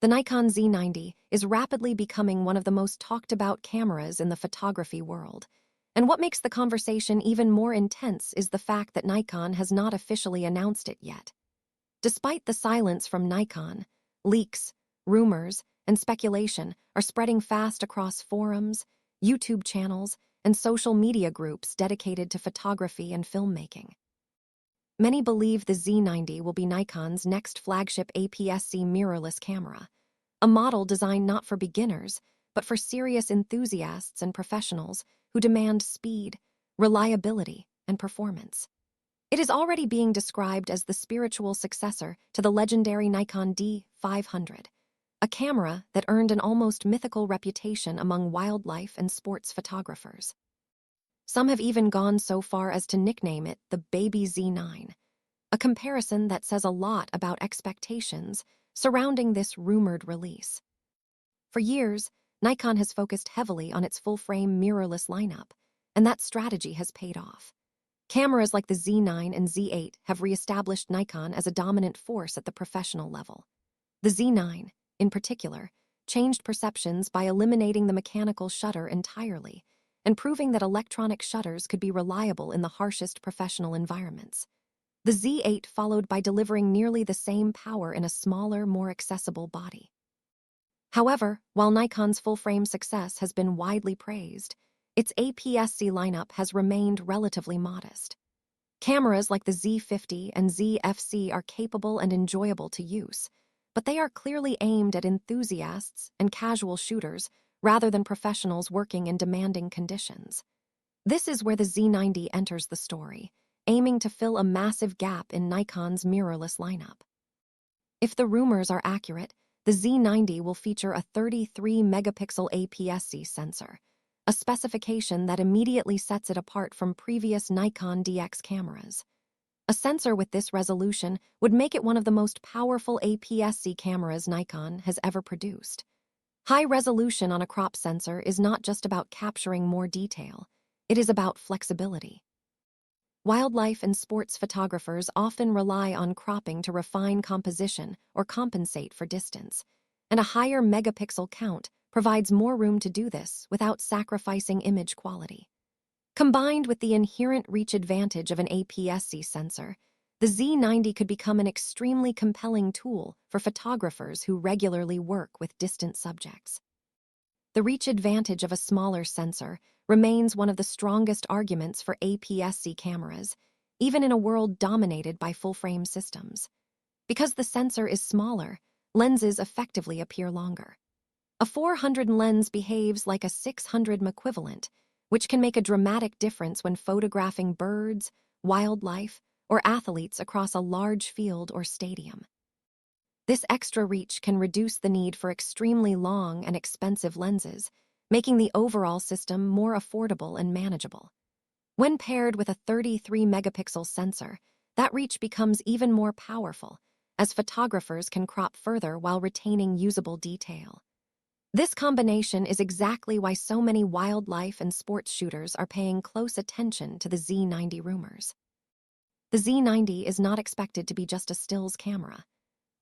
The Nikon Z90 is rapidly becoming one of the most talked about cameras in the photography world. And what makes the conversation even more intense is the fact that Nikon has not officially announced it yet. Despite the silence from Nikon, leaks, rumors, and speculation are spreading fast across forums, YouTube channels, and social media groups dedicated to photography and filmmaking. Many believe the Z90 will be Nikon's next flagship APS-C mirrorless camera, a model designed not for beginners, but for serious enthusiasts and professionals who demand speed, reliability, and performance. It is already being described as the spiritual successor to the legendary Nikon D500, a camera that earned an almost mythical reputation among wildlife and sports photographers. Some have even gone so far as to nickname it the Baby Z9, a comparison that says a lot about expectations surrounding this rumored release. For years, Nikon has focused heavily on its full-frame mirrorless lineup, and that strategy has paid off. Cameras like the Z9 and Z8 have re-established Nikon as a dominant force at the professional level. The Z9, in particular, changed perceptions by eliminating the mechanical shutter entirely and proving that electronic shutters could be reliable in the harshest professional environments. The Z8 followed by delivering nearly the same power in a smaller, more accessible body. However, while Nikon's full-frame success has been widely praised, its APS-C lineup has remained relatively modest. Cameras like the Z50 and ZFC are capable and enjoyable to use, but they are clearly aimed at enthusiasts and casual shooters rather than professionals working in demanding conditions. This is where the Z90 enters the story, aiming to fill a massive gap in Nikon's mirrorless lineup. If the rumors are accurate, the Z90 will feature a 33-megapixel APS-C sensor, a specification that immediately sets it apart from previous Nikon DX cameras. A sensor with this resolution would make it one of the most powerful APS-C cameras Nikon has ever produced. High resolution on a crop sensor is not just about capturing more detail, it is about flexibility. Wildlife and sports photographers often rely on cropping to refine composition or compensate for distance, and a higher megapixel count provides more room to do this without sacrificing image quality. Combined with the inherent reach advantage of an APS-C sensor, the Z90 could become an extremely compelling tool for photographers who regularly work with distant subjects. The reach advantage of a smaller sensor remains one of the strongest arguments for APS-C cameras, even in a world dominated by full-frame systems. Because the sensor is smaller, lenses effectively appear longer. A 400 lens behaves like a 600 equivalent, which can make a dramatic difference when photographing birds, wildlife, or athletes across a large field or stadium. This extra reach can reduce the need for extremely long and expensive lenses, making the overall system more affordable and manageable. When paired with a 33-megapixel sensor, that reach becomes even more powerful, as photographers can crop further while retaining usable detail. This combination is exactly why so many wildlife and sports shooters are paying close attention to the Z90 rumors. The Z90 is not expected to be just a stills camera.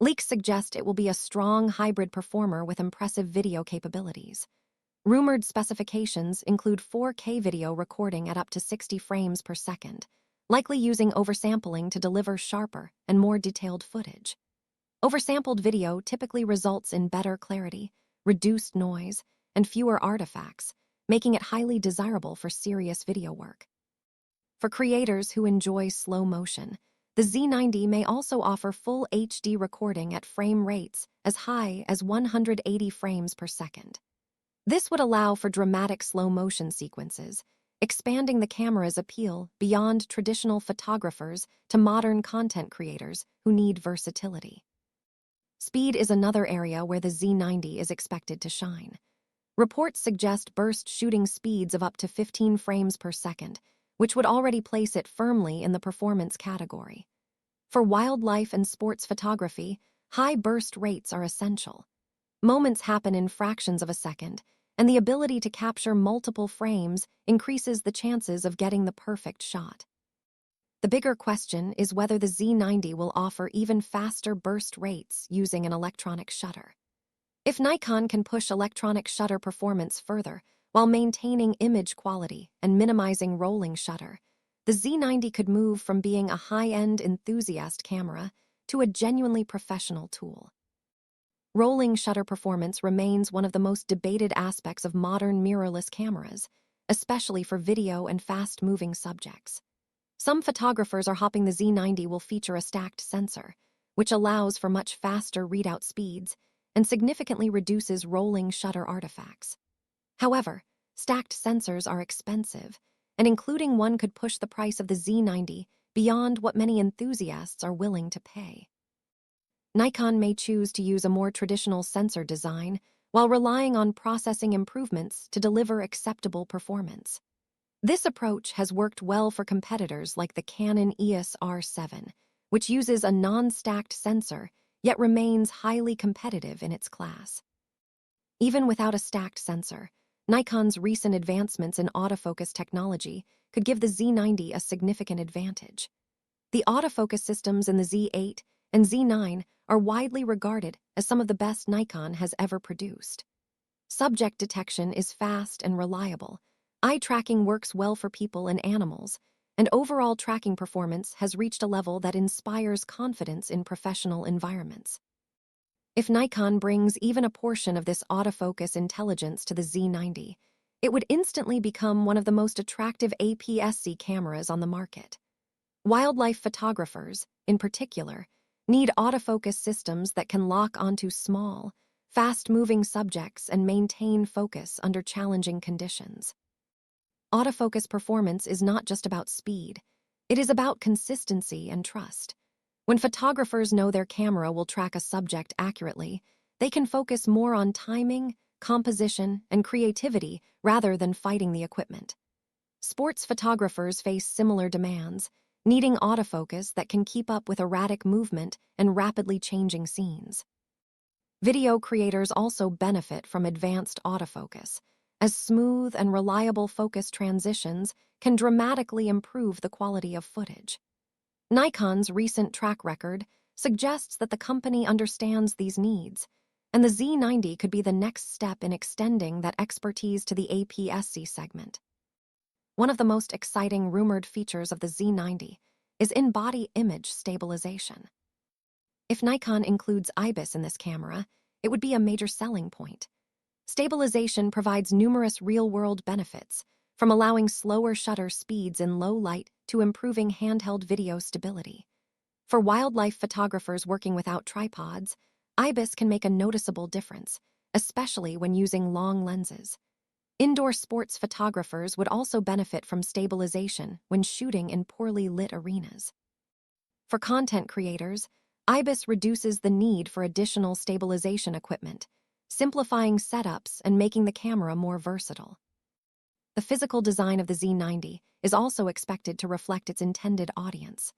Leaks suggest it will be a strong hybrid performer with impressive video capabilities. Rumored specifications include 4K video recording at up to 60 frames per second, likely using oversampling to deliver sharper and more detailed footage. Oversampled video typically results in better clarity, reduced noise, and fewer artifacts, making it highly desirable for serious video work. For creators who enjoy slow motion, the Z90 may also offer full HD recording at frame rates as high as 180 frames per second. This would allow for dramatic slow motion sequences, expanding the camera's appeal beyond traditional photographers to modern content creators who need versatility. Speed is another area where the Z90 is expected to shine. Reports suggest burst shooting speeds of up to 15 frames per second, which would already place it firmly in the performance category. For wildlife and sports photography, high burst rates are essential. Moments happen in fractions of a second, and the ability to capture multiple frames increases the chances of getting the perfect shot. The bigger question is whether the Z90 will offer even faster burst rates using an electronic shutter. If Nikon can push electronic shutter performance further while maintaining image quality and minimizing rolling shutter, the Z90 could move from being a high-end enthusiast camera to a genuinely professional tool. Rolling shutter performance remains one of the most debated aspects of modern mirrorless cameras, especially for video and fast-moving subjects. Some photographers are hoping the Z90 will feature a stacked sensor, which allows for much faster readout speeds and significantly reduces rolling shutter artifacts. However, stacked sensors are expensive, and including one could push the price of the Z90 beyond what many enthusiasts are willing to pay. Nikon may choose to use a more traditional sensor design while relying on processing improvements to deliver acceptable performance. This approach has worked well for competitors like the Canon EOS R7, which uses a non-stacked sensor yet remains highly competitive in its class. Even without a stacked sensor, Nikon's recent advancements in autofocus technology could give the Z90 a significant advantage. The autofocus systems in the Z8 and Z9 are widely regarded as some of the best Nikon has ever produced. Subject detection is fast and reliable, eye tracking works well for people and animals, and overall tracking performance has reached a level that inspires confidence in professional environments. If Nikon brings even a portion of this autofocus intelligence to the Z90, it would instantly become one of the most attractive APS-C cameras on the market. Wildlife photographers, in particular, need autofocus systems that can lock onto small, fast-moving subjects and maintain focus under challenging conditions. Autofocus performance is not just about speed, it is about consistency and trust. When photographers know their camera will track a subject accurately, they can focus more on timing, composition, and creativity rather than fighting the equipment. Sports photographers face similar demands, needing autofocus that can keep up with erratic movement and rapidly changing scenes. Video creators also benefit from advanced autofocus, as smooth and reliable focus transitions can dramatically improve the quality of footage. Nikon's recent track record suggests that the company understands these needs, and the Z90 could be the next step in extending that expertise to the APS-C segment. One of the most exciting rumored features of the Z90 is in-body image stabilization. If Nikon includes IBIS in this camera, it would be a major selling point. Stabilization provides numerous real-world benefits, from allowing slower shutter speeds in low light to improving handheld video stability. For wildlife photographers working without tripods, IBIS can make a noticeable difference, especially when using long lenses. Indoor sports photographers would also benefit from stabilization when shooting in poorly lit arenas. For content creators, IBIS reduces the need for additional stabilization equipment, simplifying setups and making the camera more versatile. The physical design of the Z90 is also expected to reflect its intended audience.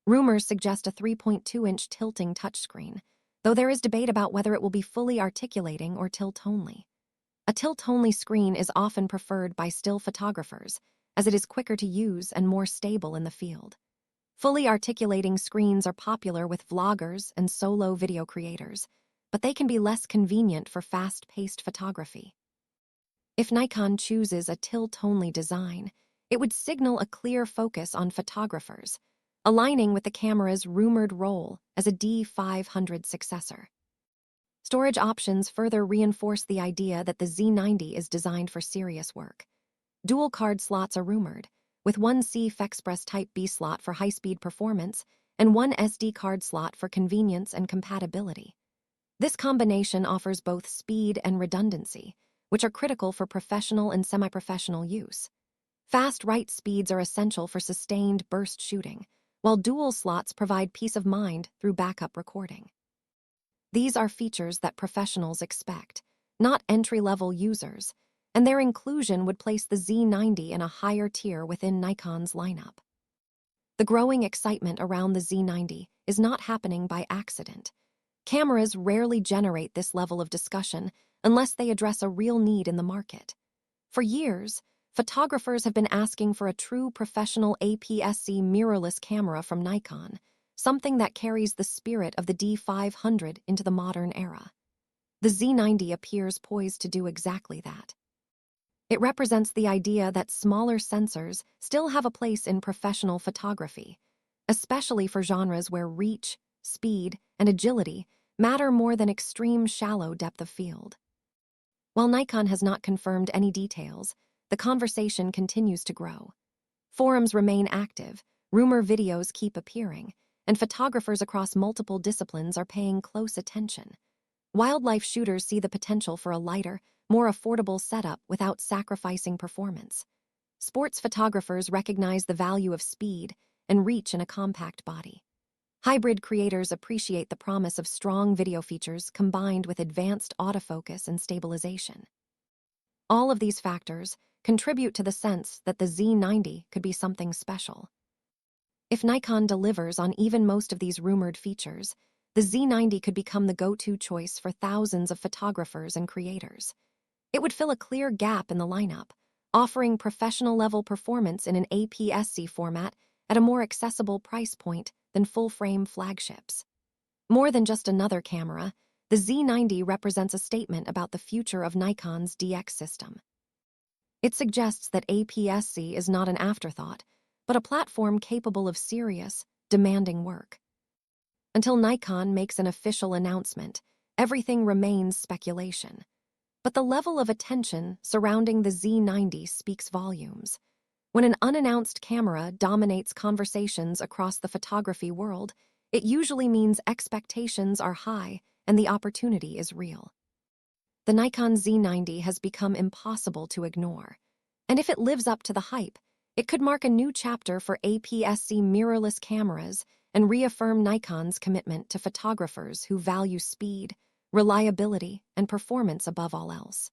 Rumors suggest a 3.2-inch tilting touchscreen, though there is debate about whether it will be fully articulating or tilt-only. A tilt-only screen is often preferred by still photographers, as it is quicker to use and more stable in the field. Fully articulating screens are popular with vloggers and solo video creators, but they can be less convenient for fast-paced photography. If Nikon chooses a tilt-only design, it would signal a clear focus on photographers, aligning with the camera's rumored role as a D500 successor. Storage options further reinforce the idea that the Z90 is designed for serious work. Dual card slots are rumored, with one CF Type B slot for high-speed performance and one SD card slot for convenience and compatibility. This combination offers both speed and redundancy, which are critical for professional and semi-professional use. Fast write speeds are essential for sustained burst shooting, while dual slots provide peace of mind through backup recording. These are features that professionals expect, not entry-level users, and their inclusion would place the Z90 in a higher tier within Nikon's lineup. The growing excitement around the Z90 is not happening by accident. Cameras rarely generate this level of discussion unless they address a real need in the market. For years, photographers have been asking for a true professional APS-C mirrorless camera from Nikon, something that carries the spirit of the D500 into the modern era. The Z90 appears poised to do exactly that. It represents the idea that smaller sensors still have a place in professional photography, especially for genres where reach, speed, and agility matter more than extreme shallow depth of field. While Nikon has not confirmed any details, the conversation continues to grow. Forums remain active, rumor videos keep appearing, and photographers across multiple disciplines are paying close attention. Wildlife shooters see the potential for a lighter, more affordable setup without sacrificing performance. Sports photographers recognize the value of speed and reach in a compact body. Hybrid creators appreciate the promise of strong video features combined with advanced autofocus and stabilization. All of these factors contribute to the sense that the Z90 could be something special. If Nikon delivers on even most of these rumored features, the Z90 could become the go-to choice for thousands of photographers and creators. It would fill a clear gap in the lineup, offering professional-level performance in an APS-C format at a more accessible price point than full-frame flagships. More than just another camera, the Z90 represents a statement about the future of Nikon's DX system. It suggests that APS-C is not an afterthought, but a platform capable of serious, demanding work. Until Nikon makes an official announcement, everything remains speculation. But the level of attention surrounding the Z90 speaks volumes. When an unannounced camera dominates conversations across the photography world, it usually means expectations are high and the opportunity is real. The Nikon Z90 has become impossible to ignore. And if it lives up to the hype, it could mark a new chapter for APS-C mirrorless cameras and reaffirm Nikon's commitment to photographers who value speed, reliability, and performance above all else.